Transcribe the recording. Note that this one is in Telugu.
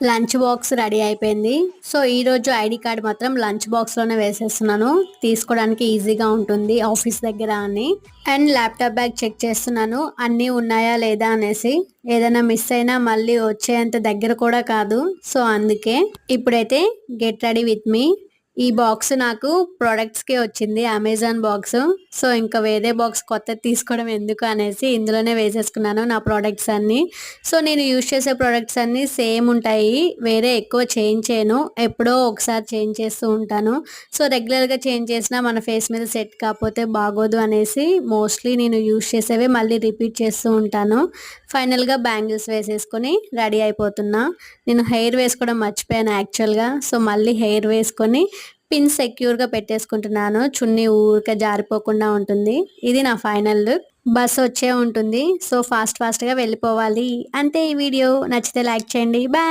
లంచ్ బాక్స్ రెడీ అయిపోయింది. సో ఈరోజు ఐడి కార్డ్ మాత్రం లంచ్ బాక్స్లోనే వేసేస్తున్నాను, తీసుకోవడానికి ఈజీగా ఉంటుంది ఆఫీస్ దగ్గర అని. అండ్ ల్యాప్టాప్ బ్యాగ్ చెక్ చేస్తున్నాను అన్నీ ఉన్నాయా లేదా అనేసి. ఏదైనా మిస్ అయినా మళ్ళీ వచ్చేంత దగ్గర కూడా కాదు. సో అందుకే ఇప్పుడైతే గెట్ రెడీ విత్ మీ. ఈ బాక్స్ నాకు ప్రొడక్ట్స్కే వచ్చింది, అమెజాన్ బాక్స్. సో ఇంకా వేరే బాక్స్ కొత్తది తీసుకోవడం ఎందుకు అనేసి ఇందులోనే వేసేసుకున్నాను నా ప్రోడక్ట్స్ అన్నీ. సో నేను యూజ్ చేసే ప్రోడక్ట్స్ అన్నీ సేమ్ ఉంటాయి, వేరే ఎక్కువ చేంజ్ చేయను, ఎప్పుడో ఒకసారి చేంజ్ చేస్తూ ఉంటాను. సో రెగ్యులర్గా చేంజ్ చేసినా మన ఫేస్ మీద సెట్ కాకపోతే బాగోదు అనేసి మోస్ట్లీ నేను యూజ్ చేసేవే మళ్ళీ రిపీట్ చేస్తూ ఉంటాను. ఫైనల్గా బ్యాంగిల్స్ వేసేసుకొని రెడీ అయిపోతున్నా. నేను హెయిర్ వేసుకోవడం మర్చిపోయాను యాక్చువల్గా. సో మళ్ళీ హెయిర్ వేసుకొని పిన్ సెక్యూర్గా పెట్టేసుకుంటున్నాను, చున్నీ ఊరికే జారిపోకుండా ఉంటుంది. ఇది నా ఫైనల్ లుక్. బస్ వచ్చే ఉంటుంది, సో ఫాస్ట్గా వెళ్ళిపోవాలి. అంతే. ఈ వీడియో నచ్చితే లైక్ చేయండి. బాయ్.